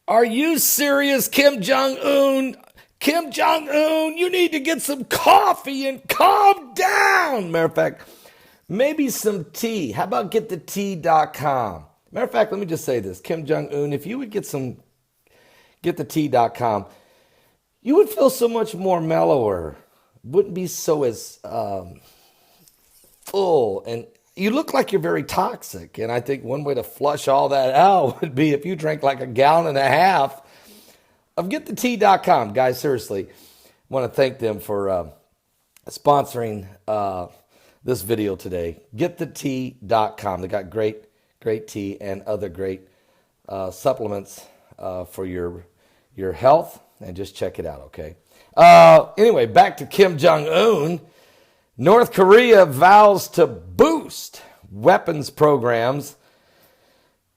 Are you serious, Kim Jong-un? Kim Jong-un, you need to get some coffee and calm down. Matter of fact, maybe some tea. How about getthetea.com? Matter of fact, let me just say this. Kim Jong-un, if you would getthetea.com, you would feel so much more mellower. Wouldn't be so as full. And you look like you're very toxic. And I think one way to flush all that out would be if you drank like a gallon and a half of getthetea.com. Guys, seriously, I want to thank them for sponsoring this video today. Getthetea.com. They got great tea and other great supplements for your health. And just check it out, okay? Anyway, back to Kim Jong-un. North Korea vows to boost weapons programs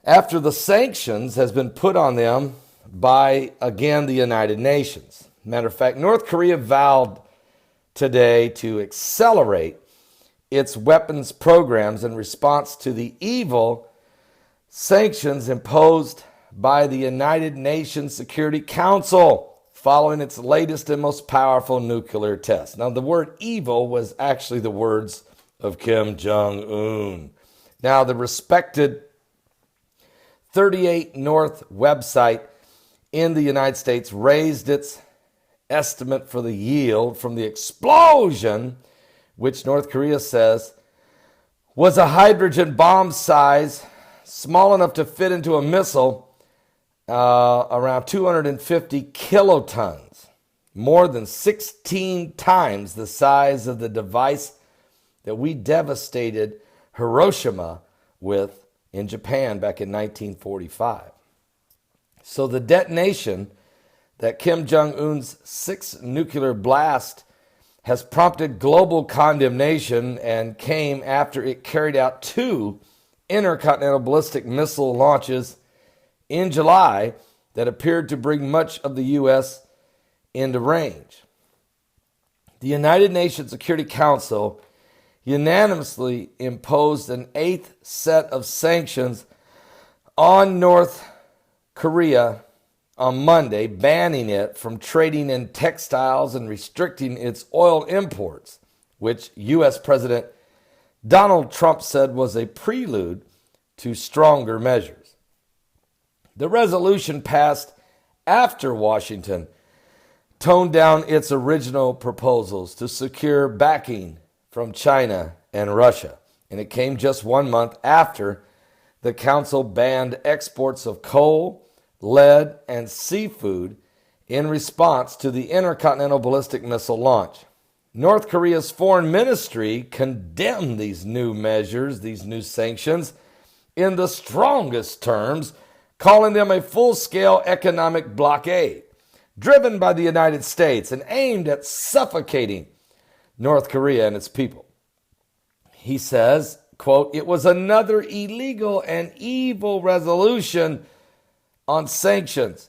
after the sanctions has been put on them by, again, the United Nations. Matter of fact, North Korea vowed today to accelerate its weapons programs in response to the evil sanctions imposed by the United Nations Security Council following its latest and most powerful nuclear test. Now, the word evil was actually the words of Kim Jong-un. Now, the respected 38 North website in the United States raised its estimate for the yield from the explosion, which North Korea says was a hydrogen bomb size small enough to fit into a missile around 250 kilotons, more than 16 times the size of the device that we devastated Hiroshima with in Japan back in 1945. So the detonation that Kim Jong-un's sixth nuclear blast has prompted global condemnation and came after it carried out two intercontinental ballistic missile launches in July that appeared to bring much of the U.S. into range. The United Nations Security Council unanimously imposed an eighth set of sanctions on North Korea on Monday, banning it from trading in textiles and restricting its oil imports, which U.S. President Donald Trump said was a prelude to stronger measures. The resolution passed after Washington toned down its original proposals to secure backing from China and Russia. And it came just 1 month after the council banned exports of coal, lead, and seafood in response to the intercontinental ballistic missile launch. North Korea's foreign ministry condemned these new measures, these new sanctions, in the strongest terms, calling them a full-scale economic blockade driven by the United States and aimed at suffocating North Korea and its people. He says, quote, "It was another illegal and evil resolution on sanctions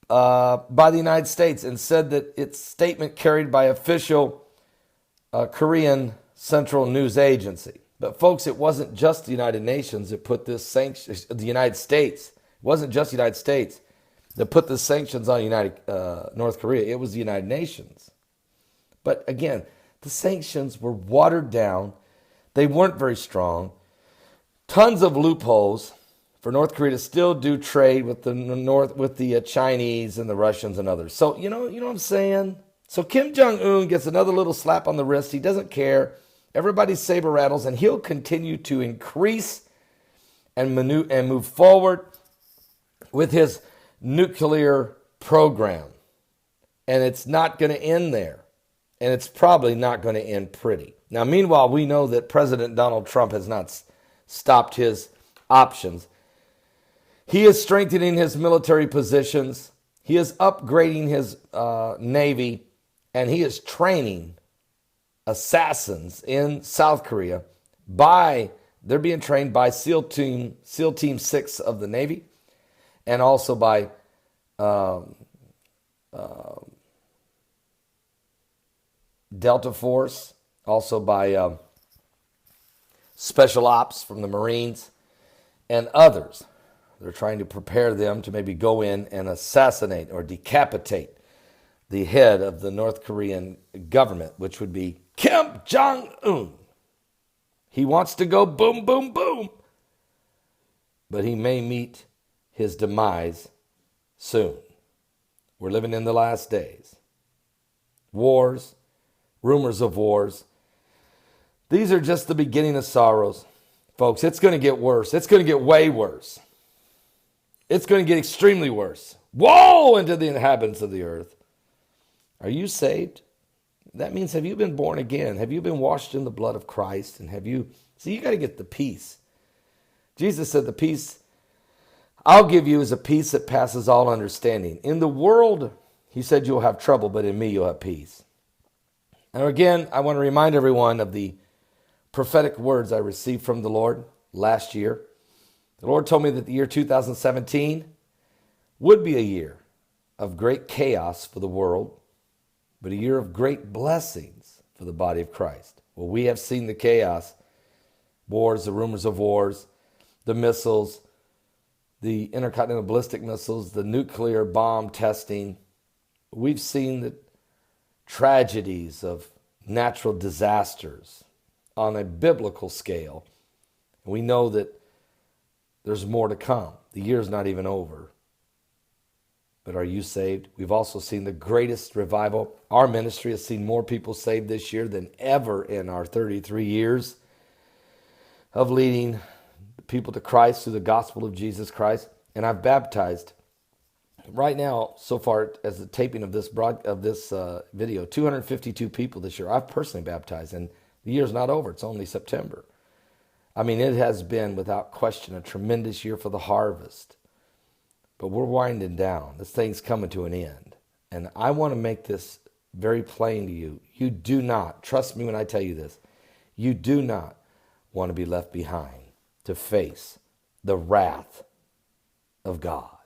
by the United States," and said that its statement carried by official Korean Central News Agency. But folks, it wasn't just the United Nations that put this sanctions, the United States. It wasn't just the United States that put the sanctions on North Korea. It was the United Nations. But again, the sanctions were watered down. They weren't very strong. Tons of loopholes for North Korea to still do trade with the Chinese and the Russians and others. So, you know what I'm saying? So Kim Jong-un gets another little slap on the wrist. He doesn't care. Everybody's saber rattles, and he'll continue to increase and move forward with his nuclear program. And it's not going to end there. And it's probably not going to end pretty. Now, meanwhile, we know that President Donald Trump has not stopped his options. He is strengthening his military positions. He is upgrading his Navy, and he is training assassins in South Korea they're being trained by SEAL Team 6 of the Navy, and also by Delta Force, also by Special Ops from the Marines, and others. They're trying to prepare them to maybe go in and assassinate or decapitate the head of the North Korean government, which would be Kim Jong-un. He wants to go boom, boom, boom. But he may meet his demise soon. We're living in the last days. Wars, rumors of wars. These are just the beginning of sorrows. Folks, it's going to get worse. It's going to get way worse. It's going to get extremely worse. Woe unto the inhabitants of the earth. Are you saved? That means, have you been born again? Have you been washed in the blood of Christ? And have you, see, you got to get the peace. Jesus said, the peace I'll give you is a peace that passes all understanding. In the world, he said, you'll have trouble, but in me, you'll have peace. And again, I want to remind everyone of the prophetic words I received from the Lord last year. The Lord told me that the year 2017 would be a year of great chaos for the world, but a year of great blessings for the body of Christ. Well, we have seen the chaos, wars, the rumors of wars, the missiles, the intercontinental ballistic missiles, the nuclear bomb testing. We've seen the tragedies of natural disasters on a biblical scale. We know that there's more to come. The year's not even over. But are you saved? We've also seen the greatest revival. Our ministry has seen more people saved this year than ever in our 33 years of leading people to Christ through the gospel of Jesus Christ. And I've baptized right now, so far as the taping of this video, 252 people this year. I've personally baptized, and the year's not over. It's only September. I mean, it has been, without question, a tremendous year for the harvest. But we're winding down. This thing's coming to an end. And I want to make this very plain to you. You do not, trust me when I tell you this, you do not want to be left behind to face the wrath of God.